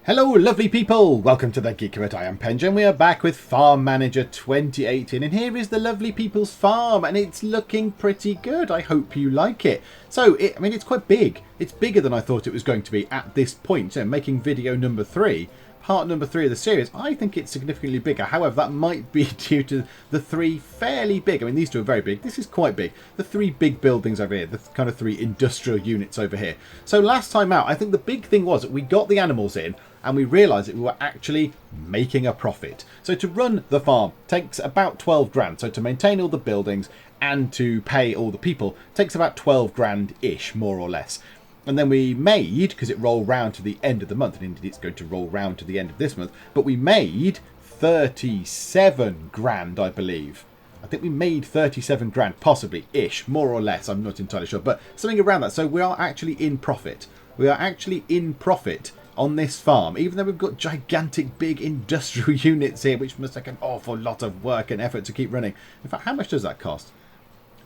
Hello lovely people, welcome to the Geekeeping. I am Penge and we are back with Farm Manager 2018 and here is the lovely people's farm and it's looking pretty good. I hope you like it. So, it's quite big. It's bigger than I thought it was going to be at this point. So, making video number 3, part number 3 of the series, I think it's significantly bigger. However, that might be due to the 3 fairly big, these two are very big, this is quite big, the 3 big buildings over here, the kind of 3 industrial units over here. So last time out, I think the big thing was that we got the animals in and we realised that we were actually making a profit. So to run the farm takes about 12 grand. So to maintain all the buildings and to pay all the people takes about 12 grand-ish, more or less. And then we made, because it rolled round to the end of the month, and indeed it's going to roll round to the end of this month, but we made 37 grand, I believe. I think we made 37 grand, possibly, ish, more or less, I'm not entirely sure, but something around that. So we are actually in profit. We are actually in profit on this farm, even though we've got gigantic big industrial units here, which must take an awful lot of work and effort to keep running. In fact, how much does that cost?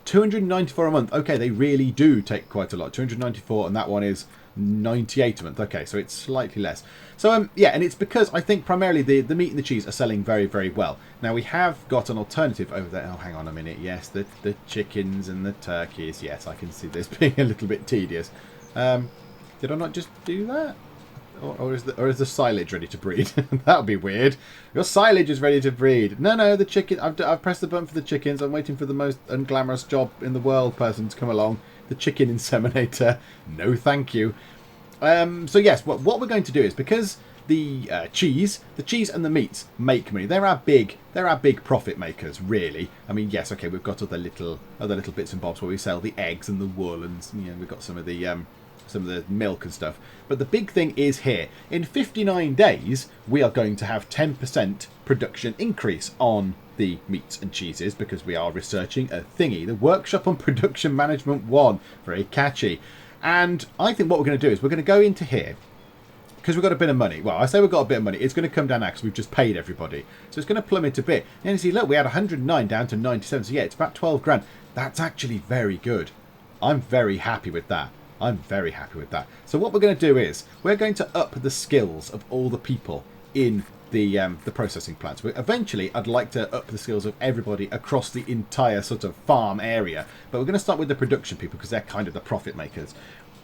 294 a month. Okay, they really do take quite a lot. 294, and that one is 98 a month. Okay, so it's slightly less. So yeah, and it's because I think primarily the meat and the cheese are selling very, very well. Now we have got an alternative over there. Oh, hang on a minute. Yes, the chickens and the turkeys. Yes, I can see this being a little bit tedious. Did I not just do that? Or is the silage ready to breed? That would be weird. Your silage is ready to breed. No, the chicken. I've pressed the button for the chickens. I'm waiting for the most unglamorous job in the world person to come along. The chicken inseminator. No, thank you. So yes, what we're going to do is, because the cheese and the meats make money. They're our big profit makers, really. Yes, okay, we've got other little bits and bobs where we sell the eggs and the wool, and we've got some of the milk and stuff. But the big thing is here. In 59 days, we are going to have 10% production increase on the meats and cheeses because we are researching a thingy. The Workshop on Production Management 1. Very catchy. And I think what we're going to do is we're going to go into here because we've got a bit of money. Well, I say we've got a bit of money. It's going to come down now because we've just paid everybody. So it's going to plummet a bit. And you see, look, we had 109 down to 97. So yeah, it's about 12 grand. That's actually very good. I'm very happy with that. I'm very happy with that. So what we're going to do is we're going to up the skills of all the people in the processing plants. Eventually, I'd like to up the skills of everybody across the entire sort of farm area. But we're going to start with the production people because they're kind of the profit makers.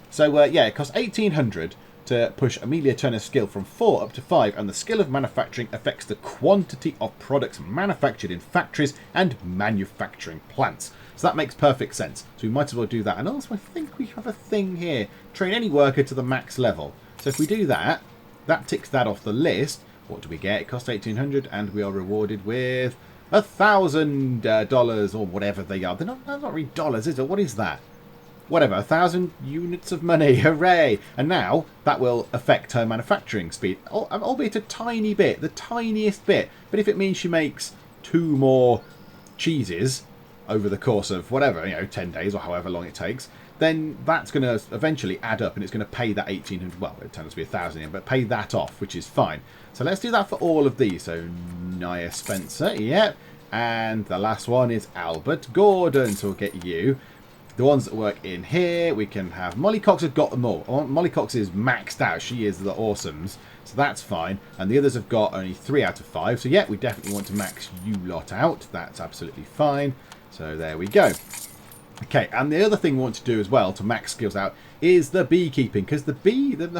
So yeah, it costs 1,800 to push Amelia Turner's skill from 4 up to 5, and the skill of manufacturing affects the quantity of products manufactured in factories and manufacturing plants. So that makes perfect sense. So we might as well do that. And also I think we have a thing here. Train any worker to the max level. So if we do that, that ticks that off the list. What do we get? It costs 1,800 and we are rewarded with $1,000 or whatever they are. They're not really dollars, is it? What is that? Whatever, 1,000 units of money. Hooray! And now that will affect her manufacturing speed, albeit a tiny bit, the tiniest bit. But if it means she makes 2 more cheeses over the course of whatever, 10 days or however long it takes, then that's going to eventually add up and it's going to pay that 1,800, well, it turns out to be 1,000 but pay that off, which is fine. So let's do that for all of these. So Nia Spencer, yep. And the last one is Albert Gordon, so we'll get you. The ones that work in here, we can have Molly Cox. Has got them all. Molly Cox is maxed out. She is the awesomes. So that's fine. And the others have got only 3 out of 5. So yeah, we definitely want to max you lot out. That's absolutely fine. So there we go. Okay, and the other thing we want to do as well to max skills out is the beekeeping. Because the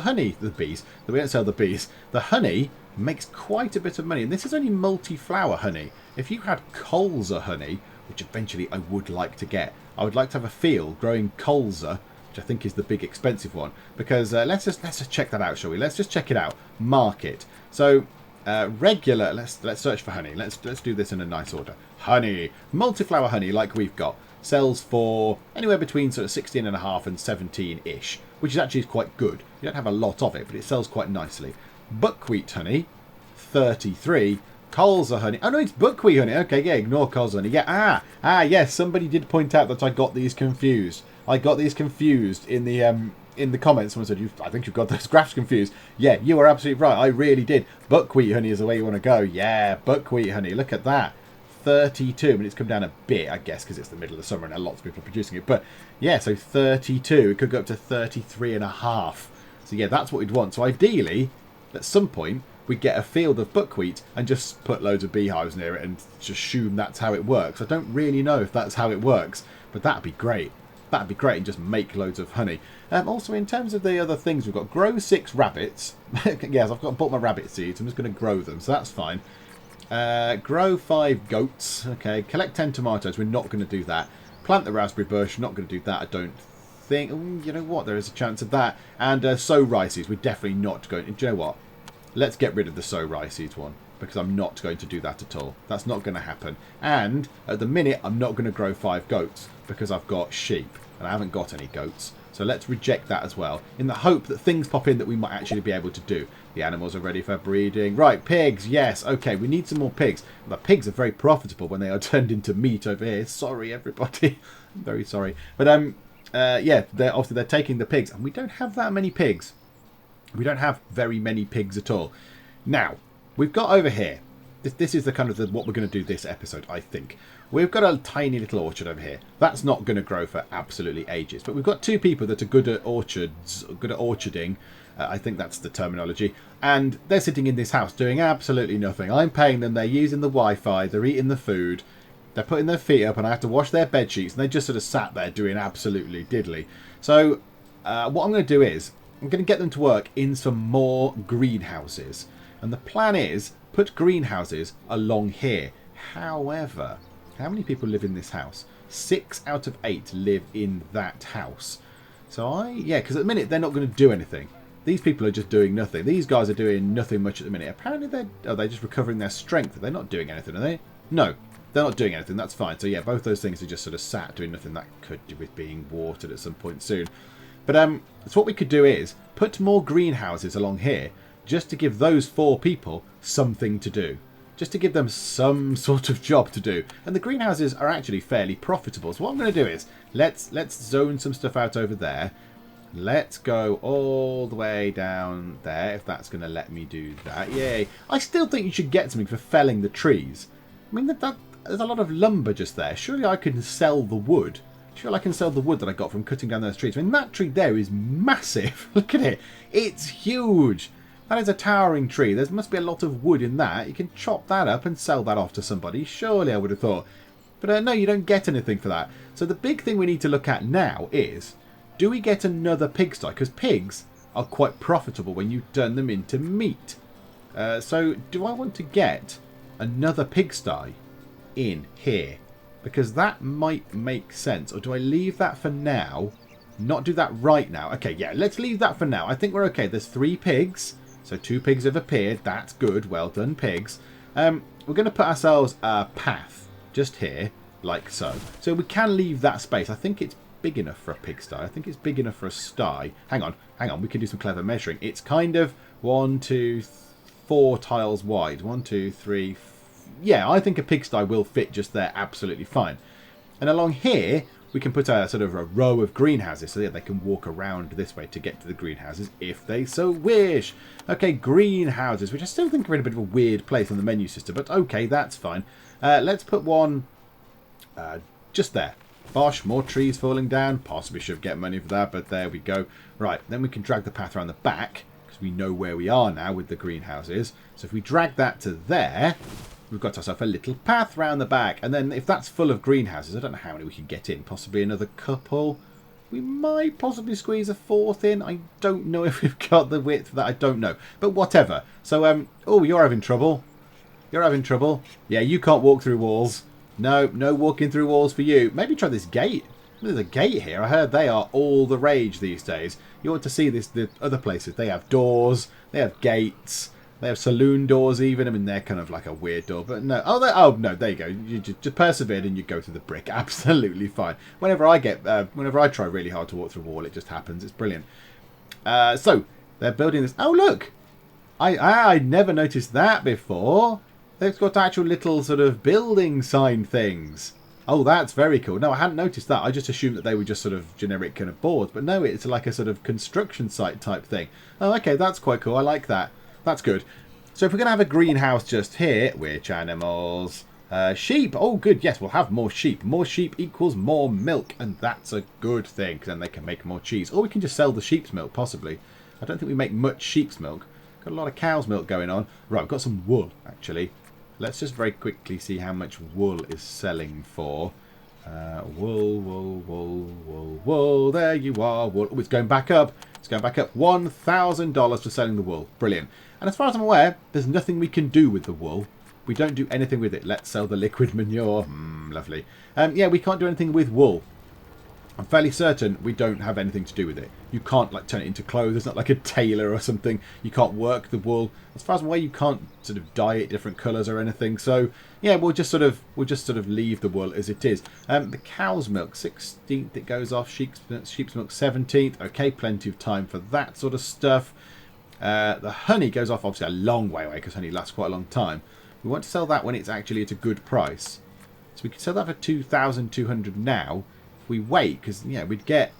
honey, we don't sell the bees. The honey makes quite a bit of money. And this is only multi-flower honey. If you had colza honey, which eventually I would like to get, I would like to have a field growing colza, which I think is the big expensive one. Because let's just check that out, shall we? Let's just check it out. Market. So regular. Let's search for honey. Let's do this in a nice order. Honey, multi-flower honey, like we've got, sells for anywhere between sort of 16.5 and 17-ish, which is actually quite good. You don't have a lot of it, but it sells quite nicely. Buckwheat honey, 33. Colza honey. Oh no, it's buckwheat honey. Okay, yeah, ignore colza honey. Yeah, yes. Somebody did point out that I got these confused. I got these confused in the comments. Someone said, I think you've got those graphs confused. Yeah, you are absolutely right. I really did. Buckwheat honey is the way you want to go. Yeah, buckwheat honey. Look at that. 32. I mean, it's come down a bit, I guess, because it's the middle of the summer and lots of people are producing it. But yeah, so 32. It could go up to 33.5. So yeah, that's what we'd want. So ideally, at some point we get a field of buckwheat and just put loads of beehives near it and just assume that's how it works. I don't really know if that's how it works, but that'd be great. That'd be great, and just make loads of honey. Also, in terms of the other things, we've got grow 6 rabbits. Yes, bought my rabbit seeds. I'm just going to grow them, so that's fine. Grow 5 goats. Okay, collect 10 tomatoes. We're not going to do that. Plant the raspberry bush. Not going to do that, I don't think. Ooh, you know what? There is a chance of that. And sow rices. We're definitely not going to. Do you know what? Let's get rid of the sow rices one, because I'm not going to do that at all. That's not going to happen. And at the minute, I'm not going to grow 5 goats because I've got sheep and I haven't got any goats. So let's reject that as well, in the hope that things pop in that we might actually be able to do. The animals are ready for breeding. Right, pigs, yes. Okay, we need some more pigs. The pigs are very profitable when they are turned into meat over here. Sorry, everybody. I'm very sorry. But, yeah, they're taking the pigs. And we don't have that many pigs. We don't have very many pigs at all. Now, we've got over here. This is the kind of what we're going to do this episode, I think. We've got a tiny little orchard over here. That's not going to grow for absolutely ages. But we've got 2 people that are good at orchards, good at orcharding. I think that's the terminology. And they're sitting in this house doing absolutely nothing. I'm paying them. They're using the Wi-Fi. They're eating the food. They're putting their feet up and I have to wash their bed sheets. And they just sort of sat there doing absolutely diddly. So what I'm going to do is I'm going to get them to work in some more greenhouses. And the plan is put greenhouses along here. However, how many people live in this house? 6 out of 8 live in that house. So because at the minute they're not going to do anything. These people are just doing nothing. These guys are doing nothing much at the minute. Apparently they're just recovering their strength. They're not doing anything, are they? No, they're not doing anything. That's fine. So yeah, both those things are just sort of sat doing nothing. That could do with being watered at some point soon. But so what we could do is put more greenhouses along here just to give those 4 people something to do. Just to give them some sort of job to do. And the greenhouses are actually fairly profitable. So what I'm going to do is let's zone some stuff out over there. Let's go all the way down there, if that's going to let me do that. Yay. I still think you should get something for felling the trees. I mean, there's a lot of lumber just there. Surely I can sell the wood. Surely I can sell the wood that I got from cutting down those trees. I mean, that tree there is massive. Look at it. It's huge. That is a towering tree. There must be a lot of wood in that. You can chop that up and sell that off to somebody. Surely, I would have thought. But no, you don't get anything for that. So the big thing we need to look at now is, do we get another pigsty? Because pigs are quite profitable when you turn them into meat. So do I want to get another pigsty in here? Because that might make sense. Or do I leave that for now? Not do that right now. Okay, yeah, let's leave that for now. I think we're okay. There's 3 pigs. So 2 pigs have appeared. That's good. Well done, pigs. We're going to put ourselves a path just here, like so. So we can leave that space. I think it's big enough for a pigsty. I think it's big enough for a sty. Hang on. We can do some clever measuring. It's kind of 1, 2, 4 tiles wide. 1, 2, 3. Yeah, I think a pigsty will fit just there absolutely fine. And along here, we can put a sort of a row of greenhouses so that they can walk around this way to get to the greenhouses if they so wish. Okay, greenhouses, which I still think are in a bit of a weird place on the menu system, but okay, that's fine. Let's put one just there. Bosh, more trees falling down. Possibly should get money for that, but there we go. Right, then we can drag the path around the back because we know where we are now with the greenhouses. So if we drag that to there, we've got ourselves a little path round the back. And then if that's full of greenhouses, I don't know how many we can get in. Possibly another couple. We might possibly squeeze a 4th in. I don't know if we've got the width for that. I don't know. But whatever. So, oh, you're having trouble. You're having trouble. Yeah, you can't walk through walls. No walking through walls for you. Maybe try this gate. There's a gate here. I heard they are all the rage these days. You ought to see this. The other places. They have doors. They have gates. They have saloon doors even. I mean, they're kind of like a weird door. But no. Oh no. There you go. You just persevered and you go through the brick. Absolutely fine. Whenever I try really hard to walk through a wall, it just happens. It's brilliant. So, they're building this. Oh, look. I never noticed that before. They've got actual little sort of building sign things. Oh, that's very cool. No, I hadn't noticed that. I just assumed that they were just sort of generic kind of boards. But no, it's like a sort of construction site type thing. Oh, okay, that's quite cool. I like that. That's good. So if we're going to have a greenhouse just here, which animals? Sheep. Oh, good. Yes, we'll have more sheep. More sheep equals more milk. And that's a good thing, because then they can make more cheese. Or we can just sell the sheep's milk, possibly. I don't think we make much sheep's milk. Got a lot of cow's milk going on. Right, I've got some wool, actually. Let's just very quickly see how much wool is selling for. Wool, wool, wool, wool, wool. There you are. Wool. Oh, it's going back up. It's going back up. $1,000 for selling the wool. Brilliant. And as far as I'm aware, there's nothing we can do with the wool. We don't do anything with it. Let's sell the liquid manure. Lovely. Yeah, we can't do anything with wool. I'm fairly certain we don't have anything to do with it. You can't like turn it into clothes. It's not like a tailor or something. You can't work the wool. As far as I'm aware, you can't sort of dye it different colours or anything. So yeah, we'll just sort of leave the wool as it is. The cow's milk 16th it goes off. Sheep's milk 17th. Okay, plenty of time for that sort of stuff. The honey goes off obviously a long way away because honey lasts quite a long time. We want to sell that when it's actually at a good price. So we could sell that for 2,200 now. If we wait, because yeah, we'd get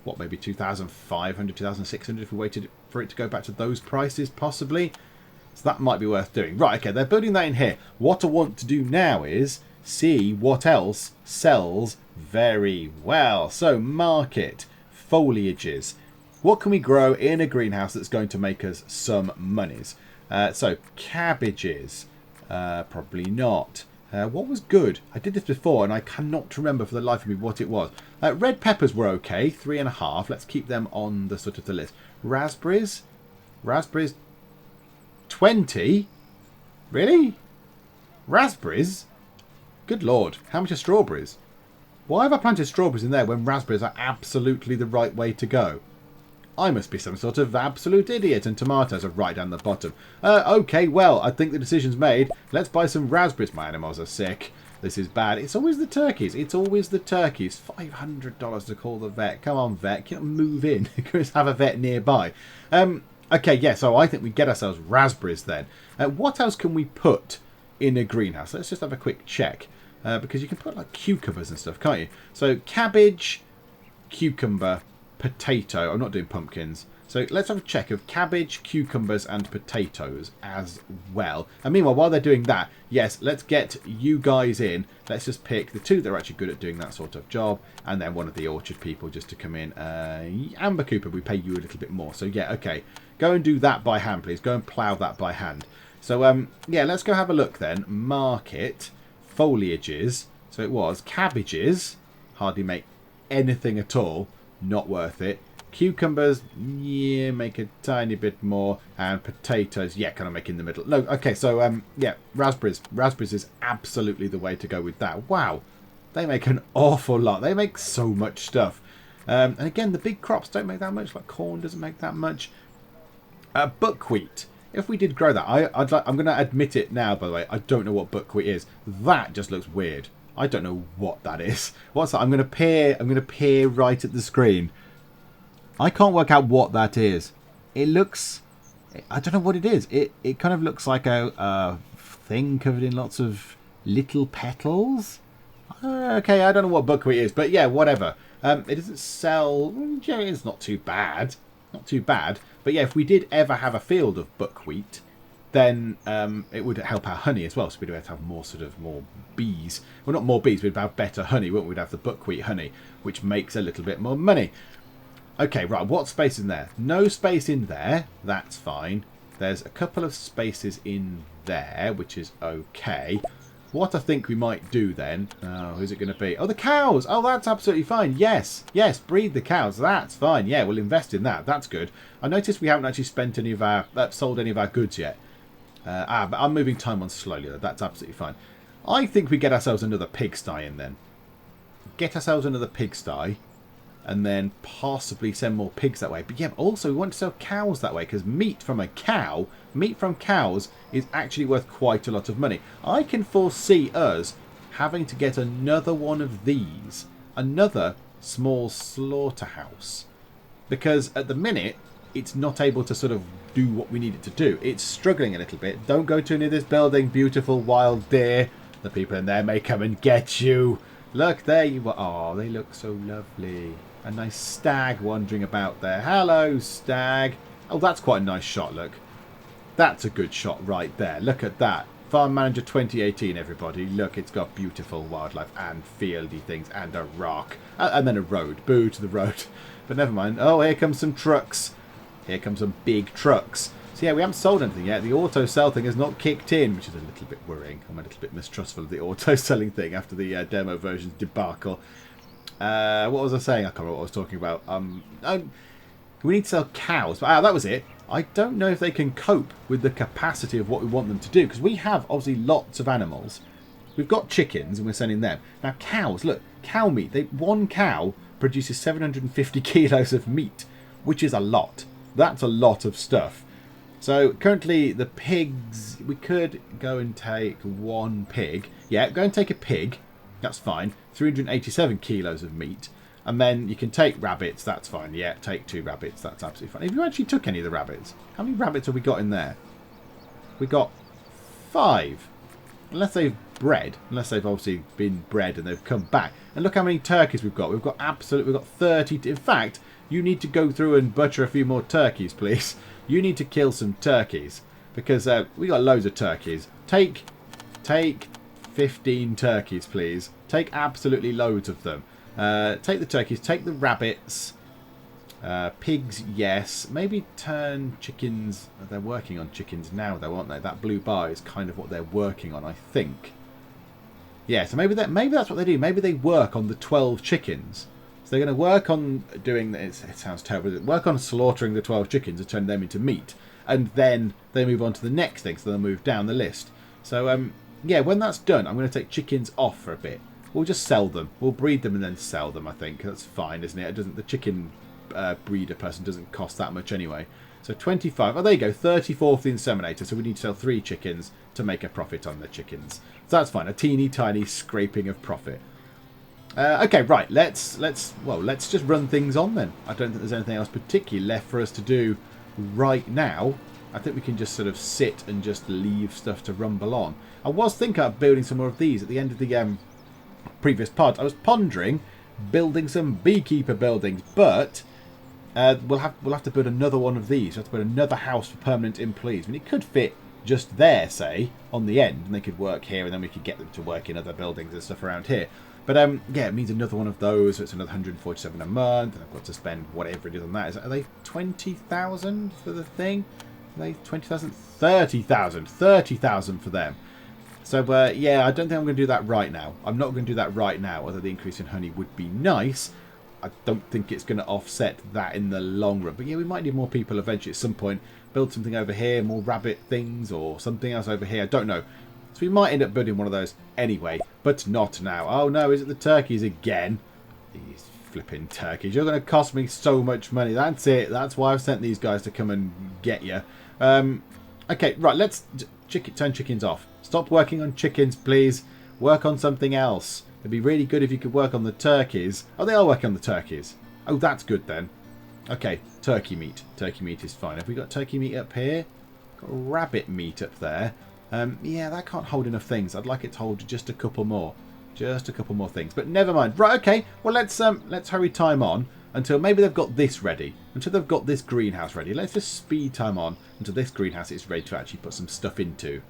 what, maybe 2,500, 2,600 if we waited for it to go back to those prices, possibly. So that might be worth doing. Right, okay, they're building that in here. What I want to do now is see what else sells very well. So market, foliages. What can we grow in a greenhouse that's going to make us some monies? So cabbages. Probably not. What was good? I did this before and I cannot remember for the life of me what it was. Red peppers were okay, 3.5. Let's keep them on the sort of the list. Raspberries? Raspberries 20? Really? Raspberries? Good lord. How much are strawberries? Why have I planted strawberries in there when raspberries are absolutely the right way to go? I must be some sort of absolute idiot, and tomatoes are right down the bottom. Okay, well, I think the decision's made. Let's buy some raspberries. My animals are sick. This is bad. It's always the turkeys. It's always the turkeys. $500 to call the vet. Come on, vet. Can you move in? Just have a vet nearby. Okay, yeah, so I think we get ourselves raspberries then. What else can we put in a greenhouse? Let's just have a quick check. Because you can put like cucumbers and stuff, can't you? So cabbage, cucumber, potato. I'm not doing pumpkins. So let's have a check of cabbage, cucumbers and potatoes as well. And meanwhile, while they're doing that, yes, let's get you guys in. Let's just pick the two that are actually good at doing that sort of job. And then one of the orchard people just to come in. Amber Cooper, we pay you a little bit more. So yeah, okay. Go and do that by hand, please. Go and plough that by hand. So yeah, let's go have a look then. Market, foliages. So it was cabbages. Hardly make anything at all. Not worth it. Cucumbers, yeah, make a tiny bit more. And potatoes, yeah, kind of make in the middle. No, okay, so, yeah, raspberries. Raspberries is absolutely the way to go with that. Wow, they make an awful lot. They make so much stuff. And again, the big crops don't make that much. Like corn doesn't make that much. Buckwheat. If we did grow that, I'm going to admit it now, by the way. I don't know what buckwheat is. That just looks weird. I don't know what that is. What's that? I'm going to peer right at the screen. I can't work out what that is. It looks... I don't know what it is. It kind of looks like a thing covered in lots of little petals. Okay, I don't know what buckwheat is, but yeah, whatever. It doesn't sell... It's not too bad. Not too bad. But yeah, if we did ever have a field of buckwheat, then it would help our honey as well. So we'd have to have more bees. Well, not more bees, we'd have better honey, wouldn't we? We'd have the buckwheat honey, which makes a little bit more money. Okay, right, what space in there? No space in there. That's fine. There's a couple of spaces in there, which is okay. What I think we might do then... Oh, who's it going to be? Oh, the cows! Oh, that's absolutely fine. Yes, yes, breed the cows. That's fine. Yeah, we'll invest in that. That's good. I noticed we haven't actually spent any of our... sold any of our goods yet. But I'm moving time on slowly, though. That's absolutely fine. I think we get ourselves another pigsty in then. Get ourselves another pigsty. And then possibly send more pigs that way. But yeah, also we want to sell cows that way. Because meat from cows is actually worth quite a lot of money. I can foresee us having to get another one of these. Another small slaughterhouse. Because at the minute, it's not able to sort of do what we need it to do. It's struggling a little bit. Don't go too near this building, beautiful wild deer. The people in there may come and get you. Look, there you are. Oh, they look so lovely. A nice stag wandering about there. Hello, stag. Oh, that's quite a nice shot, look. That's a good shot right there. Look at that. Farm Manager 2018, everybody. Look, it's got beautiful wildlife and fieldy things and a rock. And then a road. Boo to the road. But never mind. Oh, here comes some trucks. Here come some big trucks. So yeah, we haven't sold anything yet. The auto sell thing has not kicked in, which is a little bit worrying. I'm a little bit mistrustful of the auto selling thing after the demo version's debacle. What was I saying? I can't remember what I was talking about. We need to sell cows. But that was it. I don't know if they can cope with the capacity of what we want them to do, because we have obviously lots of animals. We've got chickens and we're sending them. Now cows, look, cow meat. One cow produces 750 kilos of meat, which is a lot. That's a lot of stuff. So currently the pigs, we could go and take one pig. Yeah, go and take a pig. That's fine. 387 kilos of meat. And then you can take rabbits. That's fine. Yeah, take 2 rabbits. That's absolutely fine. If you actually took any of the rabbits, how many rabbits have we got in there? We got 5. Unless they've bred. Unless they've obviously been bred and they've come back. And look how many turkeys we've got. We've got 30. In fact, you need to go through and butcher a few more turkeys, please. You need to kill some turkeys. Because we got loads of turkeys. Take 15 turkeys, please. Take absolutely loads of them. Take the turkeys. Take the rabbits. Pigs, yes. Maybe turn chickens. They're working on chickens now, though, aren't they? That blue bar is kind of what they're working on, I think. Yeah, so maybe that's what they do. Maybe they work on the 12 chickens. So they're going to work on doing... It sounds terrible. Work on slaughtering the 12 chickens and turn them into meat. And then they move on to the next thing. So they'll move down the list. So, yeah, when that's done, I'm going to take chickens off for a bit. We'll just sell them. We'll breed them and then sell them, I think. That's fine, isn't it? The chicken breeder person doesn't cost that much anyway. So 25. Oh, there you go. 34 for the inseminator. So we need to sell 3 chickens to make a profit on the chickens. So that's fine. A teeny tiny scraping of profit. Okay, right. Let's just run things on then. I don't think there's anything else particularly left for us to do right now. I think we can just sort of sit and just leave stuff to rumble on. I was thinking of building some more of these at the end of the previous part. I was pondering building some beekeeper buildings, but we'll have to build another one of these. We'll have to build another house for permanent employees. I mean, it could fit just there, say, on the end, and they could work here, and then we could get them to work in other buildings and stuff around here. But yeah, it means another one of those. So it's another 147 a month, and I've got to spend whatever it is on that. Are they 20,000 for the thing? Are they 20,000? 30,000. 30,000 for them. So, yeah, I don't think I'm going to do that right now. I'm not going to do that right now, although the increase in honey would be nice. I don't think it's going to offset that in the long run. But, yeah, we might need more people eventually at some point. Build something over here, more rabbit things, or something else over here. I don't know. So we might end up building one of those anyway, but not now. Oh, no, is it the turkeys again? These flipping turkeys. You're going to cost me so much money. That's it. That's why I've sent these guys to come and get you. Okay, right, let's turn chickens off. Stop working on chickens, please. Work on something else. It'd be really good if you could work on the turkeys. Oh, they are working on the turkeys. Oh, that's good then. Okay, turkey meat. Turkey meat is fine. Have we got turkey meat up here? Got rabbit meat up there. Yeah, that can't hold enough things. I'd like it to hold just a couple more. Just a couple more things. But never mind. Right, okay. Well, let's hurry time on until maybe they've got this ready. Until they've got this greenhouse ready. Let's just speed time on until this greenhouse is ready to actually put some stuff into.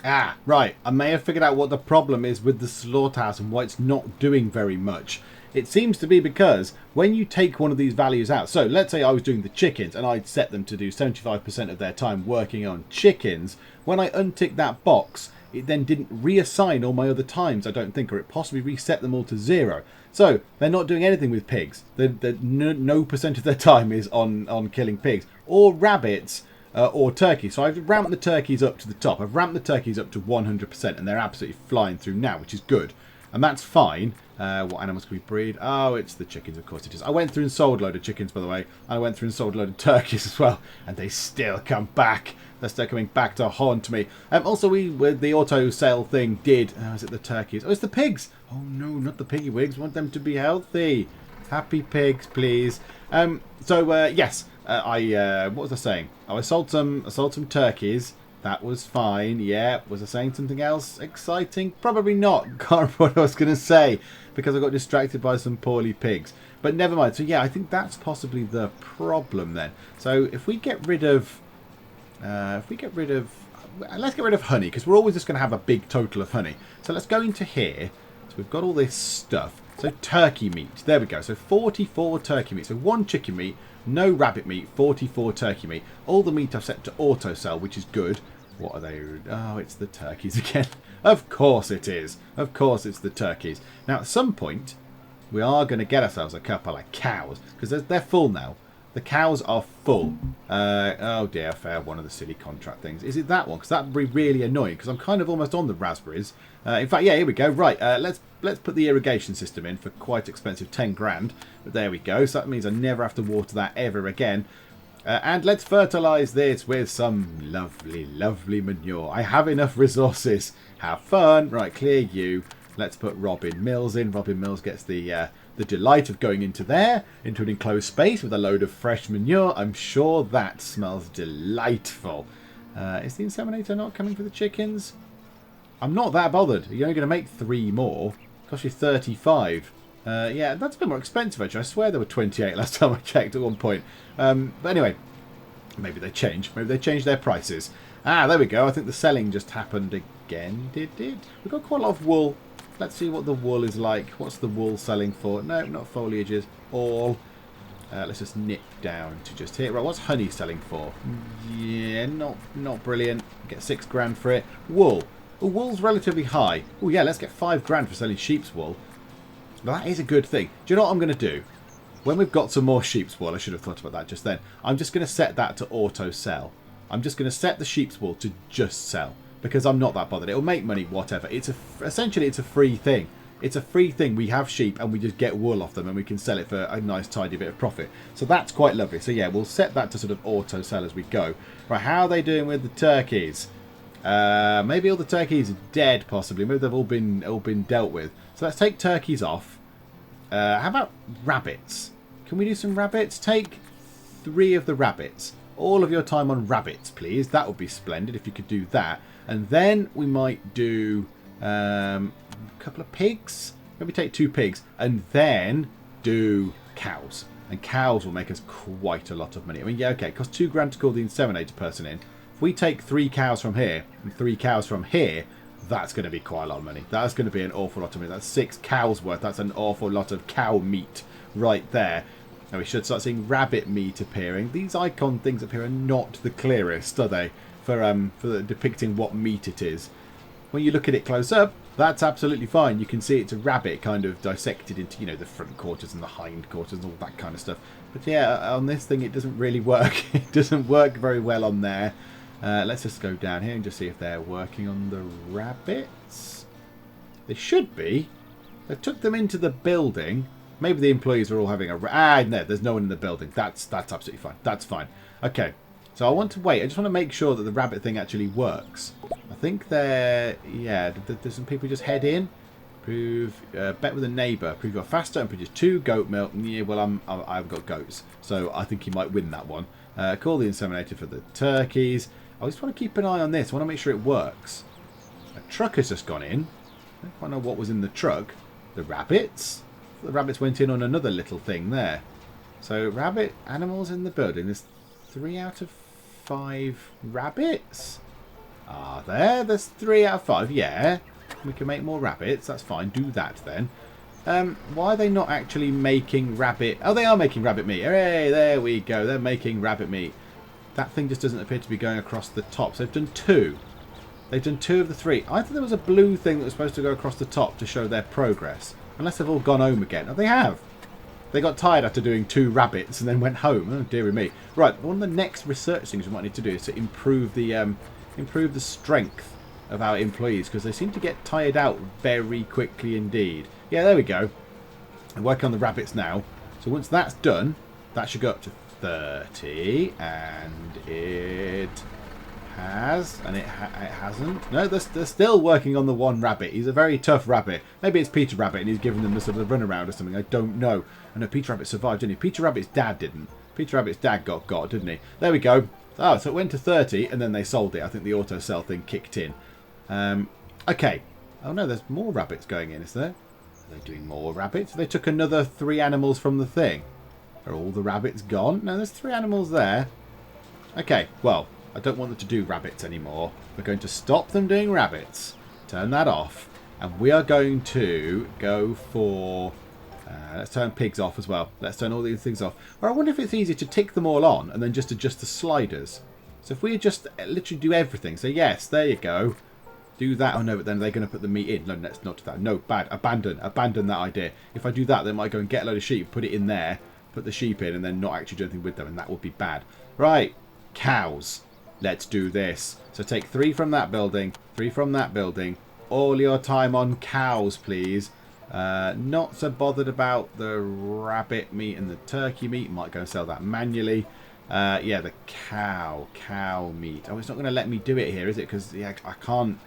Ah, right. I may have figured out what the problem is with the slaughterhouse and why it's not doing very much. It seems to be because when you take one of these values out, so let's say I was doing the chickens and I'd set them to do 75% of their time working on chickens. When I untick that box, it then didn't reassign all my other times, I don't think, or it possibly reset them all to 0. So they're not doing anything with pigs. No percent of their time is on killing pigs or rabbits. Or turkeys. So I've ramped the turkeys up to the top. I've ramped the turkeys up to 100% and they're absolutely flying through now, which is good. And that's fine. What animals can we breed? Oh, it's the chickens, of course it is. I went through and sold a load of chickens, by the way. I went through and sold a load of turkeys as well. And they still come back. They're still coming back to haunt me. Also, with the auto sale thing did... Oh, is it the turkeys? Oh, it's the pigs. Oh, no, not the piggy wigs. I want them to be healthy. Happy pigs, please. Yes. What was I saying? Oh, I sold some turkeys. That was fine. Yeah. Was I saying something else exciting? Probably not. Can't remember what I was going to say because I got distracted by some poorly pigs. But never mind. So yeah, I think that's possibly the problem then. So if we get rid of, let's get rid of honey because we're always just going to have a big total of honey. So let's go into here. So we've got all this stuff. So turkey meat. There we go. So 44 turkey meat. So 1 chicken meat No rabbit meat, 44 turkey meat. All the meat I've set to auto sell, which is good. What are they? Oh, it's the turkeys again. Of course it is. Of course it's the turkeys. Now, at some point, we are going to get ourselves a couple of cows, because they're full now. The cows are full. Oh dear, I failed one of the silly contract things. Is it that one? Because that would be really annoying, because I'm kind of almost on the raspberries. In fact, yeah, here we go. Right, let's put the irrigation system in for quite expensive, 10 grand. But there we go. So that means I never have to water that ever again. And let's fertilise this with some lovely, lovely manure. I have enough resources. Have fun. Right, clear you. Let's put Robin Mills in. Robin Mills gets the delight of going into there, into an enclosed space with a load of fresh manure. I'm sure that smells delightful. Is the inseminator not coming for the chickens? I'm not that bothered. You're only going to make 3 more. Cost you 35. Yeah, that's a bit more expensive, actually. I swear there were 28 last time I checked at one point. But anyway, maybe they changed. Maybe they changed their prices. Ah, there we go. I think the selling just happened again. Did it? We've got quite a lot of wool. Let's see what the wool is like. What's the wool selling for? No, not foliages. All. Let's just nip down to just here. Right, what's honey selling for? Yeah, not brilliant. Get 6 grand for it. Wool. Oh, wool's relatively high. Oh, yeah, let's get 5 grand for selling sheep's wool. Well, that is a good thing. Do you know what I'm going to do? When we've got some more sheep's wool, I should have thought about that just then. I'm just going to set that to auto sell. I'm just going to set the sheep's wool to just sell. Because I'm not that bothered. It'll make money, whatever. Essentially, it's a free thing. It's a free thing. We have sheep and we just get wool off them and we can sell it for a nice, tidy bit of profit. So that's quite lovely. So yeah, we'll set that to sort of auto sell as we go. Right, how are they doing with the turkeys? Maybe all the turkeys are dead, possibly. Maybe they've all been dealt with. So let's take turkeys off. How about rabbits? Can we do some rabbits? Take 3 of the rabbits. All of your time on rabbits, please. That would be splendid if you could do that. And then we might do a couple of pigs. Maybe take 2 pigs. And then do cows. And cows will make us quite a lot of money. I mean, yeah, okay. It costs 2 grand to call the inseminator person in. If we take 3 cows from here and 3 cows from here, that's going to be quite a lot of money. That's going to be an awful lot of money. That's 6 cows worth. That's an awful lot of cow meat right there. Now we should start seeing rabbit meat appearing. These icon things up here are not the clearest, are they? For depicting what meat it is. When you look at it close up, that's absolutely fine. You can see it's a rabbit kind of dissected into, you know, the front quarters and the hind quarters and all that kind of stuff. But yeah, on this thing it doesn't really work. It doesn't work very well on there. Let's just go down here and just see if they're working on the rabbits. They should be. They took them into the building. Maybe the employees are all having a... Ah, no, there's no one in the building. That's absolutely fine. That's fine. Okay, so I want to wait. I just want to make sure that the rabbit thing actually works. I think they're... Yeah, there's some people just head in. Bet with a neighbour. Prove you're faster and produce 2 goat milk. Yeah, well, I've got goats. So I think he might win that one. Call the inseminator for the turkeys. I just want to keep an eye on this. I want to make sure it works. A truck has just gone in. I don't quite know what was in the truck. The rabbits... The rabbits went in on another little thing there. So, rabbit animals in the building. There's 3 out of 5 rabbits. Are there? There's 3 out of 5. Yeah. We can make more rabbits. That's fine. Do that then. Why are they not actually making rabbit... Oh, they are making rabbit meat. Hooray! There we go. They're making rabbit meat. That thing just doesn't appear to be going across the top. So they've done 2. They've done 2 of the 3. I thought there was a blue thing that was supposed to go across the top to show their progress. Unless they've all gone home again. Oh, they have. They got tired after doing 2 rabbits and then went home. Oh, dearie me. Right, one of the next research things we might need to do is to improve the strength of our employees, because they seem to get tired out very quickly indeed. Yeah, there we go. I'm working on the rabbits now. So once that's done, that should go up to 30. And it... has, and it hasn't. No, they're still working on the 1 rabbit. He's a very tough rabbit. Maybe it's Peter Rabbit and he's giving them the sort of runaround or something. I don't know. I know Peter Rabbit survived, didn't he? Peter Rabbit's dad didn't. Peter Rabbit's dad got, didn't he? There we go. Oh, so it went to 30 and then they sold it. I think the auto sell thing kicked in. Okay. Oh no, there's more rabbits going in, is there? Are they doing more rabbits? They took another 3 animals from the thing. Are all the rabbits gone? No, there's 3 animals there. Okay, well... I don't want them to do rabbits anymore. We're going to stop them doing rabbits. Turn that off. And we are going to go for Let's turn pigs off as well. Let's turn all these things off. Or I wonder if it's easier to tick them all on and then just adjust the sliders. So if we just literally do everything. So yes, there you go. Do that. Oh no, but then they're going to put the meat in. No, let's not do that. No, bad. Abandon that idea. If I do that, they might go and get a load of sheep, put it in there, put the sheep in, and then not actually do anything with them, and that would be bad. Right, cows. Let's do this. So take 3 from that building, 3 from that building. All your time on cows, please. Not so bothered about the rabbit meat and the turkey meat. Might go and sell that manually. Yeah, the cow meat. Oh, it's not going to let me do it here, is it? Because yeah, I can't.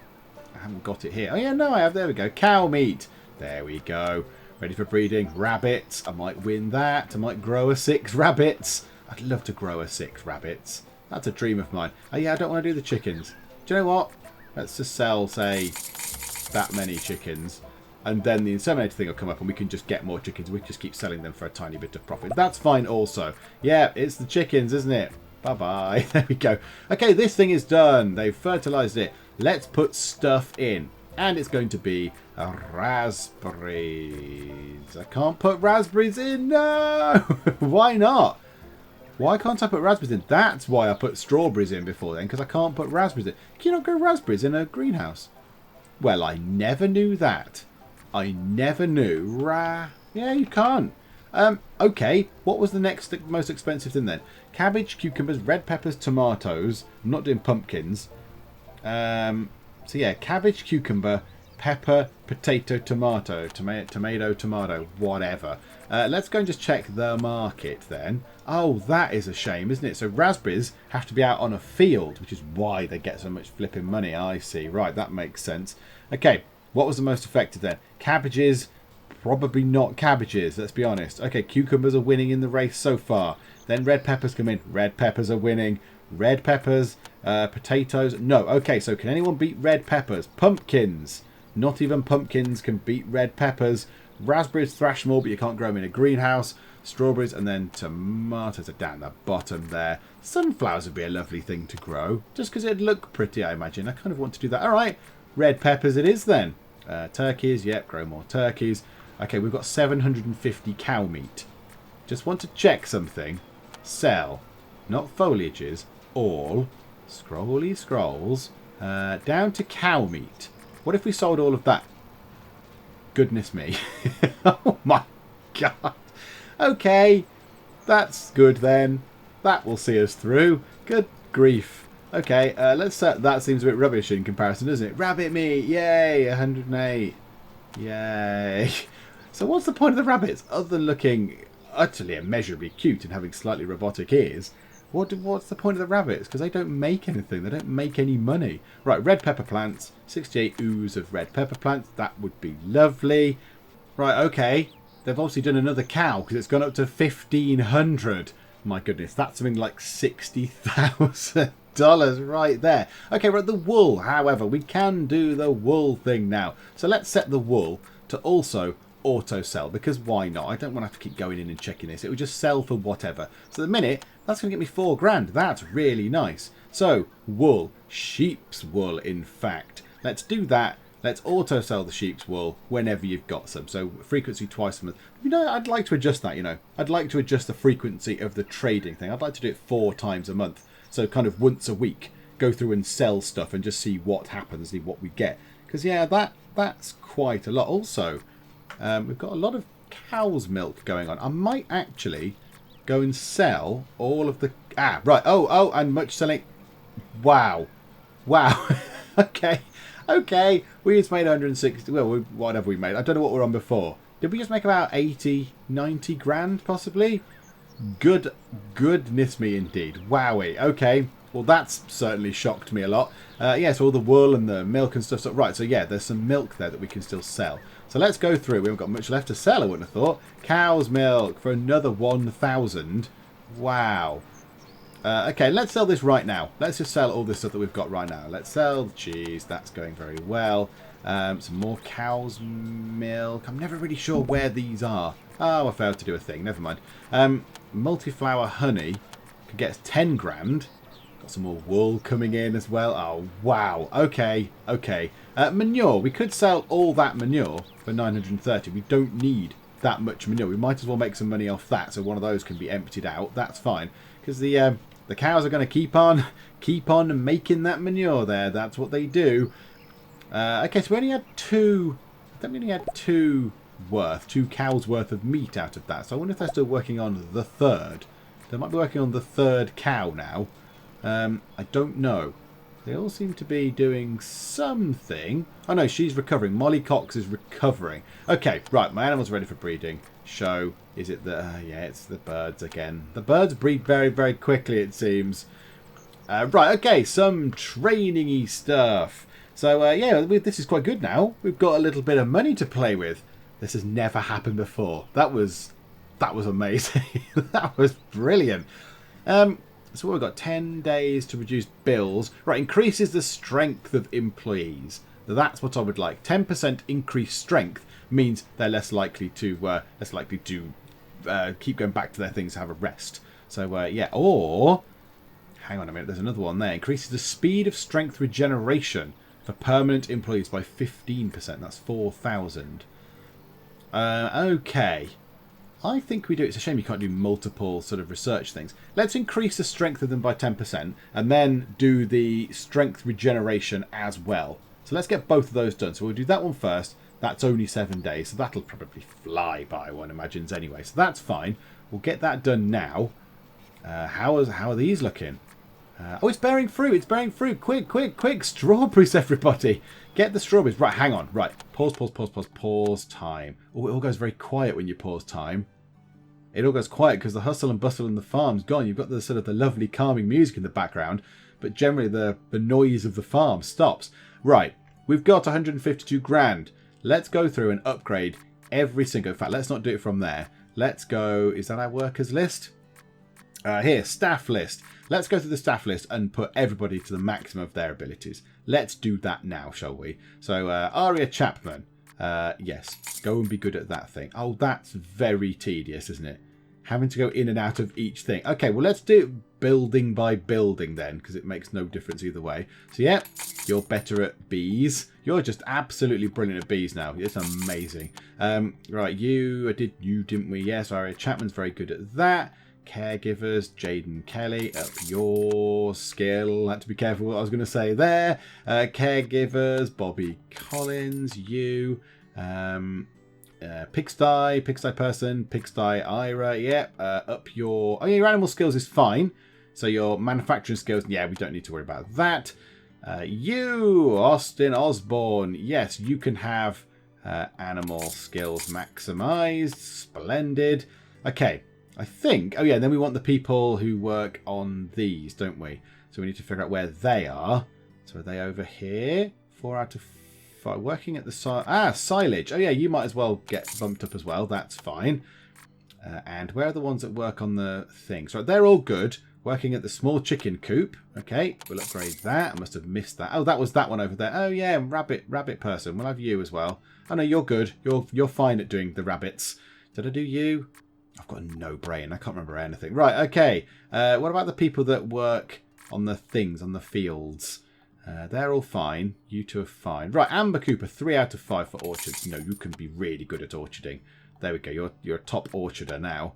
I haven't got it here. Oh yeah, no, I have. There we go. Cow meat. There we go. Ready for breeding. Rabbits. I might win that. I might grow a 6 rabbits. I'd love to grow a 6 rabbits. That's a dream of mine. Oh yeah, I don't want to do the chickens. Do you know what? Let's just sell, say, that many chickens. And then the inseminator thing will come up and we can just get more chickens. We just keep selling them for a tiny bit of profit. That's fine also. Yeah, it's the chickens, isn't it? Bye-bye. There we go. Okay, this thing is done. They've fertilized it. Let's put stuff in. And it's going to be a raspberries. I can't put raspberries in. No! Why not? Why can't I put raspberries in? That's why I put strawberries in before then, because I can't put raspberries in. Can you not grow raspberries in a greenhouse? Well, I never knew that. I never knew. Yeah, you can't. Okay, what was the next most expensive thing then? Cabbage, cucumbers, red peppers, tomatoes. I'm not doing pumpkins. So yeah, cabbage, cucumber, pepper, potato, tomato, tomato, whatever. Let's go and just check the market then. Oh, that is a shame, isn't it? So raspberries have to be out on a field, which is why they get so much flipping money. I see. Right, that makes sense. Okay, what was the most effective then? Cabbages, probably not cabbages, let's be honest. Okay, cucumbers are winning in the race so far. Then red peppers come in. Red peppers are winning. Red peppers, potatoes. No, okay, so can anyone beat red peppers? Pumpkins. Not even pumpkins can beat red peppers. Raspberries thrash more, but you can't grow them in a greenhouse. Strawberries and then tomatoes are down the bottom there. Sunflowers would be a lovely thing to grow, just because it'd look pretty, I imagine. I kind of want to do that. All right, red peppers it is then. Turkeys, yep, grow more turkeys. Okay, we've got 750 cow meat. Just want to check something. Sell, not foliages, all. Scrolly scrolls. Down to cow meat. What if we sold all of that? Goodness me. Oh my god. Okay, that's good then. That will see us through. Good grief. Okay, let's set. That seems a bit rubbish in comparison, doesn't it? Rabbit meat, yay, 108. Yay. So what's the point of the rabbits, other than looking utterly immeasurably cute and having slightly robotic ears? What's the point of the rabbits? Because they don't make anything. They don't make any money. Right, red pepper plants. 68 ooze of red pepper plants. That would be lovely. Right, okay. They've obviously done another cow because it's gone up to 1,500. My goodness, that's something like $60,000 right there. Okay, right, the wool. However, we can do the wool thing now. So let's set the wool to also auto sell, because why not? I don't want to have to keep going in and checking this. It will just sell for whatever. So at the minute, that's going to get me 4 grand. That's really nice. So wool, sheep's wool in fact. Let's do that. Let's auto sell the sheep's wool whenever you've got some. So frequency twice a month. You know, I'd like to adjust that, you know. I'd like to adjust the frequency of the trading thing. I'd like to do it 4 times a month. So kind of once a week, go through and sell stuff and just see what happens, see what we get. Because yeah, that's quite a lot. Also, we've got a lot of cow's milk going on. I might actually go and sell all of the... right. Oh, and much selling... Wow. Okay. We just made 160... Well, whatever we made. I don't know what we're on before. Did we just make about 80, 90 grand, possibly? Goodness me, indeed. Wowie. Okay. Well, that's certainly shocked me a lot. Yeah, so all the wool and the milk and stuff. So, right, so yeah, there's some milk there that we can still sell. So let's go through. We haven't got much left to sell, I wouldn't have thought. Cow's milk for another 1,000. Wow. Okay, let's sell this right now. Let's just sell all this stuff that we've got right now. Let's sell the cheese. That's going very well. Some more cow's milk. I'm never really sure where these are. Oh, I failed to do a thing. Never mind. Multi-flower honey could get us 10 grand. Got some more wool coming in as well. Oh, wow. Okay. Manure. We could sell all that manure for 930. We don't need that much manure. We might as well make some money off that, so one of those can be emptied out. That's fine, because the cows are going to keep on making that manure there. That's what they do. Okay, so we only had two. I think we only had two cows worth of meat out of that. So I wonder if they're still working on the third. They might be working on the third cow now. I don't know. They all seem to be doing something. Oh no, she's recovering. Molly Cox is recovering. Okay, right, my animal's ready for breeding. Show. Is it the... yeah, it's the birds again. The birds breed very, very quickly, it seems. Right, okay, some training-y stuff. So, yeah, this is quite good now. We've got a little bit of money to play with. This has never happened before. That was amazing. That was brilliant. So we've got 10 days to reduce bills. Right, increases the strength of employees. That's what I would like. 10% increased strength means they're less likely to keep going back to their things to have a rest. So yeah, or hang on a minute, there's another one there. Increases the speed of strength regeneration for permanent employees by 15%. That's 4,000. Okay. I think we do. It's a shame you can't do multiple sort of research things. Let's increase the strength of them by 10% and then do the strength regeneration as well. So let's get both of those done. So we'll do that one first. That's only 7 days, so that'll probably fly by, one imagines anyway. So that's fine. We'll get that done now. How are these looking? Oh, it's bearing fruit. It's bearing fruit. Quick, quick, quick. Strawberries, everybody. Get the strawberries. Right, hang on. Right. Pause time. Oh, it all goes very quiet when you pause time. It all goes quiet because the hustle and bustle in the farm's gone. You've got the sort of the lovely calming music in the background, but generally the noise of the farm stops. Right. We've got 152 grand. Let's go through and upgrade every single... In fact, let's not do it from there. Let's go... Is that our workers list? Here, staff list. Let's go through the staff list and put everybody to the maximum of their abilities. Let's do that now, shall we? So, Aria Chapman. Yes, go and be good at that thing. Oh, that's very tedious, isn't it? Having to go in and out of each thing. Okay, well, let's do it building by building then, because it makes no difference either way. So, yeah, you're better at bees. You're just absolutely brilliant at bees now. It's amazing. Right, didn't we? Yes, Aria Chapman's very good at that. Caregivers, Jaden Kelly, up your skill. Had to be careful what I was going to say there. Caregivers, Bobby Collins, you. Pigsty person, Pigsty Ira, yep. Up your... Oh, yeah, your animal skills is fine. So your manufacturing skills, yeah, we don't need to worry about that. You, Austin Osborne, yes, you can have animal skills maximized. Splendid. Okay. I think... Oh, yeah, then we want the people who work on these, don't we? So we need to figure out where they are. So are they over here? 4 out of 5. Working at the... silage. Oh, yeah, you might as well get bumped up as well. That's fine. And where are the ones that work on the thing? So they're all good. Working at the small chicken coop. Okay, we'll upgrade that. I must have missed that. Oh, that was that one over there. Oh, yeah, rabbit person. We'll have you as well. Oh, no, you're good. You're fine at doing the rabbits. Did I do you? I've got no brain. I can't remember anything. Right, okay. What about the people that work on the things, on the fields? They're all fine. You two are fine. Right, Amber Cooper, 3 out of 5 for orchards. You know, you can be really good at orcharding. There we go. You're a top orcharder now.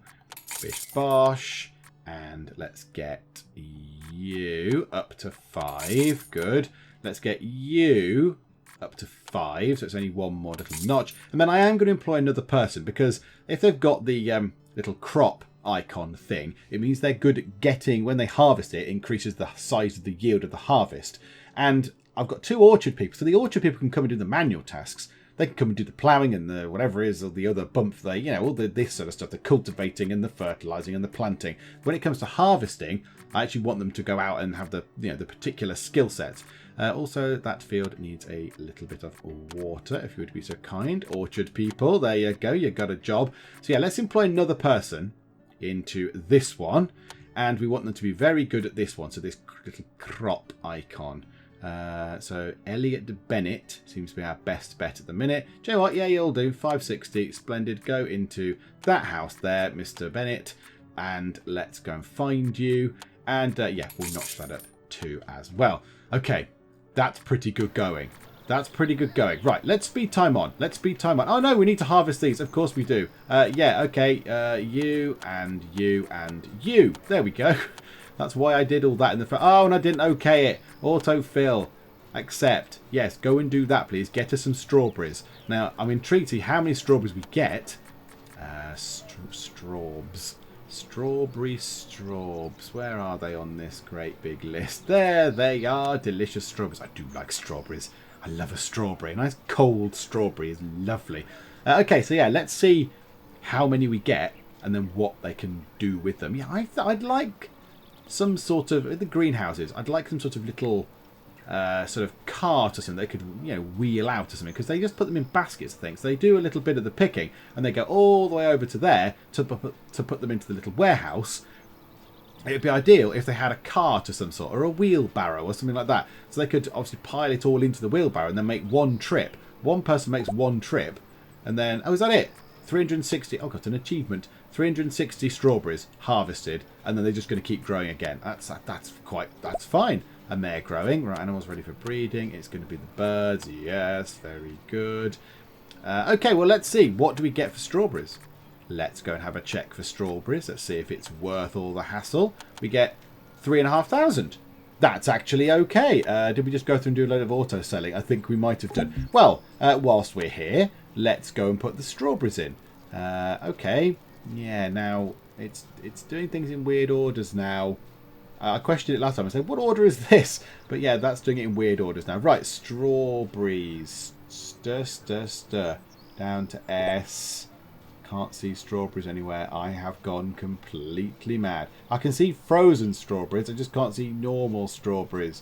Bish bosh. And let's get you up to 5. Good. Let's get you up to 5. So it's only one more little notch. And then I am going to employ another person because if they've got the... little crop icon thing, it means they're good at getting, when they harvest it, increases the size of the yield of the harvest. And I've got 2 orchard people, so the orchard people can come and do the manual tasks. They can come and do the ploughing and the whatever it is, or the other bump, all this sort of stuff, the cultivating and the fertilising and the planting. When it comes to harvesting, I actually want them to go out and have the particular skill sets. Also, that field needs a little bit of water, if you would be so kind. Orchard people, there you go, you got a job. So yeah, let's employ another person into this one. And we want them to be very good at this one, so this little crop icon. So Elliot Bennett seems to be our best bet at the minute. Do you know what? Yeah, you'll do. 560, splendid. Go into that house there, Mr. Bennett. And let's go and find you. And yeah, we'll notch that up too as well. Okay. That's pretty good going. That's pretty good going. Right, let's speed time on. Let's speed time on. Oh, no, we need to harvest these. Of course we do. Yeah, okay. You and you and you. There we go. That's why I did all that in the front. Oh, and I didn't okay it. Autofill. Accept. Yes, go and do that, please. Get us some strawberries. Now, I'm intrigued to see how many strawberries we get. Strawbs. Strawberry strawbs. Where are they on this great big list? There they are. Delicious strawberries. I do like strawberries. I love a strawberry. A nice cold strawberry is lovely. Okay, so yeah, let's see how many we get and then what they can do with them. Yeah, I'd like some sort of, the greenhouses, I'd like some sort of little sort of cart or something they could, wheel out or something, because they just put them in baskets and things. They do a little bit of the picking and they go all the way over to there to put them into the little warehouse. It would be ideal if they had a cart of some sort or a wheelbarrow or something like that. So they could obviously pile it all into the wheelbarrow and then make one trip. One person makes one trip and then, oh, is that it? 360, oh, got an achievement. 360 strawberries harvested and then they're just going to keep growing again. That's fine. And they're growing. Right, animals ready for breeding. It's going to be the birds. Yes, very good. Okay, well, let's see. What do we get for strawberries? Let's go and have a check for strawberries. Let's see if it's worth all the hassle. We get 3,500. That's actually okay. Did we just go through and do a load of auto selling? I think we might have done. Well, whilst we're here, let's go and put the strawberries in. Okay. Yeah, now it's doing things in weird orders now. I questioned it last time. I said, what order is this? But yeah, that's doing it in weird orders now. Right, strawberries. Stir, stir, stir. Down to S. Can't see strawberries anywhere. I have gone completely mad. I can see frozen strawberries. I just can't see normal strawberries.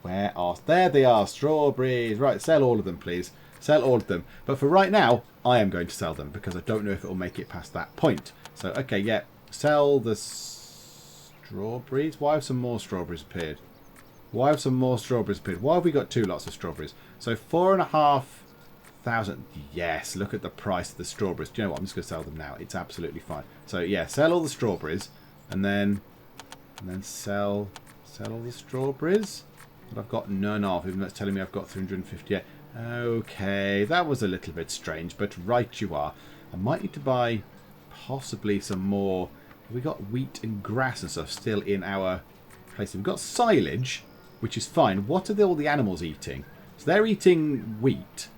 Where are... There they are, strawberries. Right, sell all of them, please. Sell all of them. But for right now, I am going to sell them because I don't know if it will make it past that point. So, okay, yeah. Sell the strawberries. Why have some more strawberries appeared? Why have some more strawberries appeared? Why have we got two lots of strawberries? So 4,500. Yes, look at the price of the strawberries. Do you know what? I'm just going to sell them now. It's absolutely fine. So yeah, sell all the strawberries and then sell all the strawberries. But I've got none of, even though it's telling me I've got 358. Okay, that was a little bit strange, but right you are. I might need to buy possibly some more. We got wheat and grass and stuff still in our place. We've got silage, which is fine. What are all the animals eating? So they're eating wheat.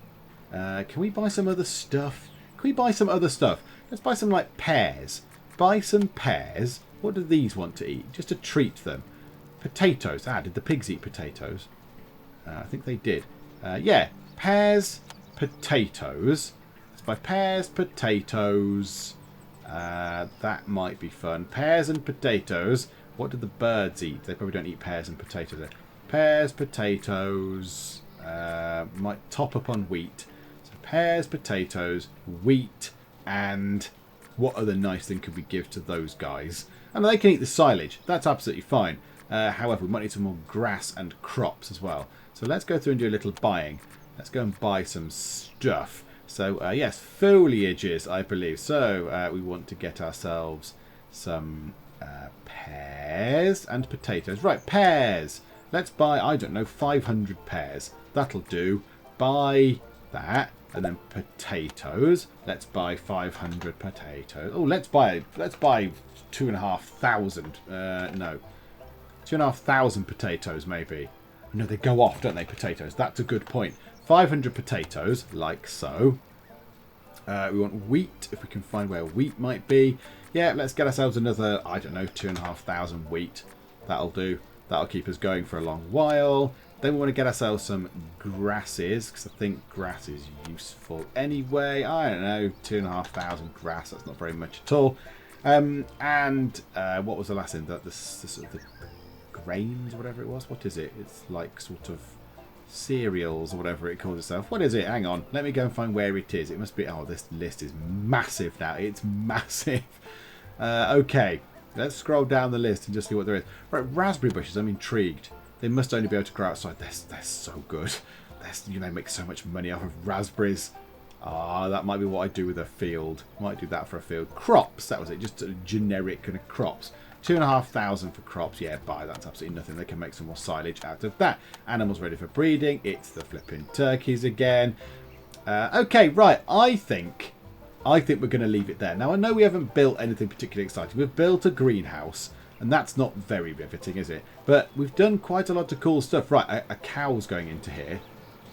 Can we buy some other stuff? Can we buy some other stuff? Let's buy some, like, pears. Buy some pears. What do these want to eat? Just to treat them. Potatoes. Ah, did the pigs eat potatoes? I think they did. Yeah, pears, potatoes. Let's buy pears, potatoes. That might be fun. Pears and potatoes. What do the birds eat? They probably don't eat pears and potatoes. Pears, potatoes. Might top up on wheat. So pears, potatoes, wheat, and what other nice thing could we give to those guys? And they can eat the silage. That's absolutely fine. However, we might need some more grass and crops as well. So let's go through and do a little buying. Let's go and buy some stuff. So, yes, foliages, I believe. So, we want to get ourselves some pears and potatoes. Right, pears. Let's buy, I don't know, 500 pears. That'll do. Buy that. And then potatoes. Let's buy 500 potatoes. Oh, let's buy 2,500. No. 2,500 potatoes, maybe. No, they go off, don't they, potatoes? That's a good point. 500 potatoes, like so. We want wheat, if we can find where wheat might be. Yeah, let's get ourselves another, I don't know, 2,500 wheat. That'll do. That'll keep us going for a long while. Then we want to get ourselves some grasses, because I think grass is useful anyway. I don't know, 2,500 grass, that's not very much at all. What was the last thing? The sort of the grains or whatever it was. What is it? It's like sort of cereals or whatever it calls itself. What is it? Hang on. Let me go and find where it is. It must be... Oh, this list is massive now. It's massive. Okay. Let's scroll down the list and just see what there is. Right, raspberry bushes. I'm intrigued. They must only be able to grow outside. They're so good. You know, make so much money off of raspberries. Ah, that might be what I do with a field. Might do that for a field. Crops. That was it. Just generic kind of crops. 2,500 for crops. Yeah, buy. That's absolutely nothing. They can make some more silage out of that. Animals ready for breeding. It's the flipping turkeys again. Okay, right. I think we're going to leave it there. Now, I know we haven't built anything particularly exciting. We've built a greenhouse, and that's not very riveting, is it? But we've done quite a lot of cool stuff. Right, a cow's going into here.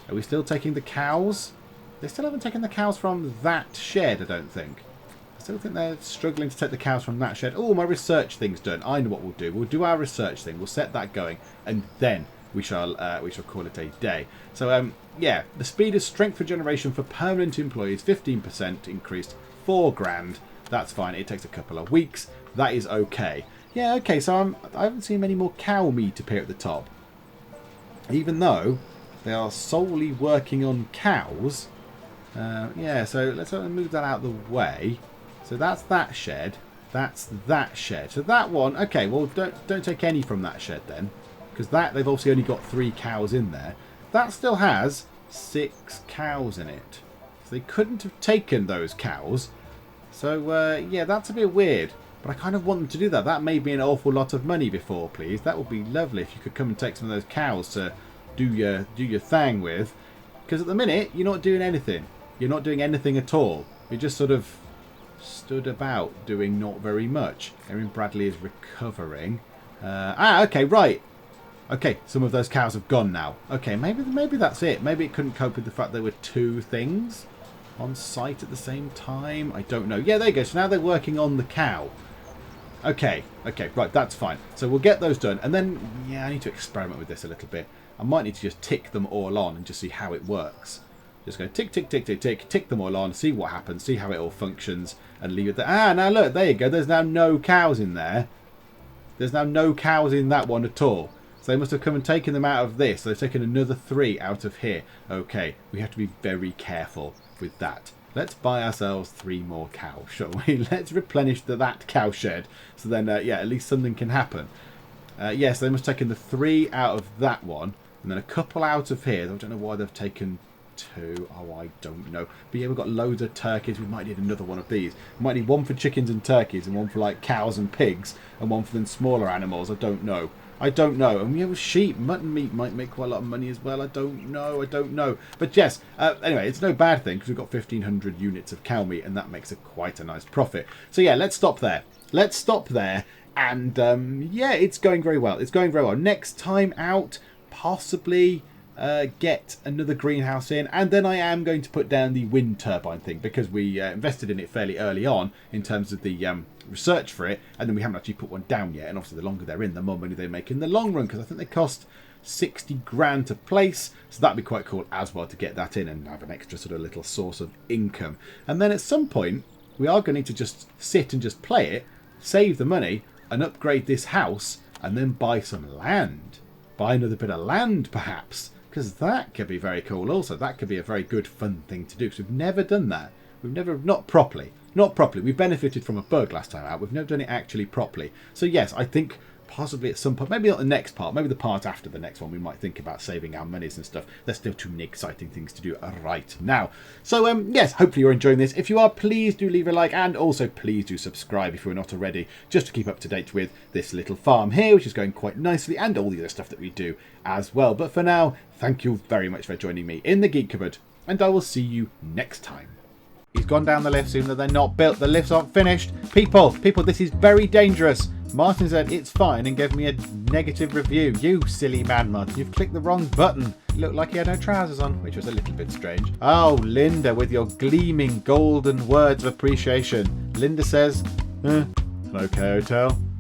Are we still taking the cows? They still haven't taken the cows from that shed, I don't think. I still think they're struggling to take the cows from that shed. Oh, my research thing's done. I know what we'll do. We'll do our research thing. We'll set that going, and then we shall call it a day. So, yeah, the speed of strength regeneration for permanent employees, 15% increased, 4 grand. That's fine. It takes a couple of weeks. That is okay. Yeah, okay, so I haven't seen many more cow meat appear at the top. Even though they are solely working on cows. Yeah, so let's move that out of the way. So that's that shed. That's that shed. So that one, okay, well, don't take any from that shed then. Because that, they've obviously only got 3 cows in there. That still has 6 cows in it. So they couldn't have taken those cows. So, yeah, that's a bit weird. But I kind of want them to do that. That made me an awful lot of money before, please. That would be lovely if you could come and take some of those cows to do your thing with. Because at the minute, you're not doing anything. You're not doing anything at all. You're just sort of stood about doing not very much. Erin Bradley is recovering. Okay, right. Okay, some of those cows have gone now. Okay, maybe that's it. Maybe it couldn't cope with the fact there were 2 things on site at the same time. I don't know. Yeah, there you go. So now they're working on the cow. Okay, right, that's fine. So we'll get those done. And then, yeah, I need to experiment with this a little bit. I might need to just tick them all on and just see how it works. Just go tick, tick, tick, tick, tick, tick them all on, see what happens, see how it all functions, and leave it there. Ah, now look, there you go. There's now no cows in there. There's now no cows in that one at all. So they must have come and taken them out of this. So they've taken another 3 out of here. Okay, we have to be very careful with that. Let's buy ourselves 3 more cows, shall we? Let's replenish that cow shed. So then, yeah, at least something can happen. Yes, they must have taken the 3 out of that one. And then a couple out of here. I don't know why they've taken 2. Oh, I don't know. But yeah, we've got loads of turkeys. We might need another one of these. We might need one for chickens and turkeys and one for like cows and pigs and one for the smaller animals. I don't know. And yeah, with sheep, mutton meat might make quite a lot of money as well. I don't know. But yes, anyway, it's no bad thing because we've got 1,500 units of cow meat and that makes quite a nice profit. So yeah, let's stop there. And yeah, it's going very well. Next time out, possibly get another greenhouse in, and then I am going to put down the wind turbine thing because we invested in it fairly early on in terms of the research for it, and then we haven't actually put one down yet. And obviously the longer they're in, the more money they make in the long run, because I think they cost 60 grand to place, so that'd be quite cool as well to get that in and have an extra sort of little source of income. And then at some point we are going to need to just sit and just play it, save the money and upgrade this house, and then buy some land, buy another bit of land perhaps, because that could be very cool also. That could be a very good fun thing to do, because we've never done that. Not properly. We benefited from a bug last time out. We've never done it actually properly. So yes, I think possibly at some point, maybe not the next part, maybe the part after the next one, we might think about saving our monies and stuff. There's still too many exciting things to do right now. So yes, hopefully you're enjoying this. If you are, please do leave a like, and also please do subscribe if you're not already, just to keep up to date with this little farm here, which is going quite nicely, and all the other stuff that we do as well. But for now, thank you very much for joining me in the Geek Cupboard, and I will see you next time. He's gone down the lifts, even though they're not built. The lifts aren't finished. People, this is very dangerous. Martin said it's fine and gave me a negative review. You silly madman, you've clicked the wrong button. It looked like he had no trousers on, which was a little bit strange. Oh, Linda, with your gleaming golden words of appreciation. Linda says, okay, hotel.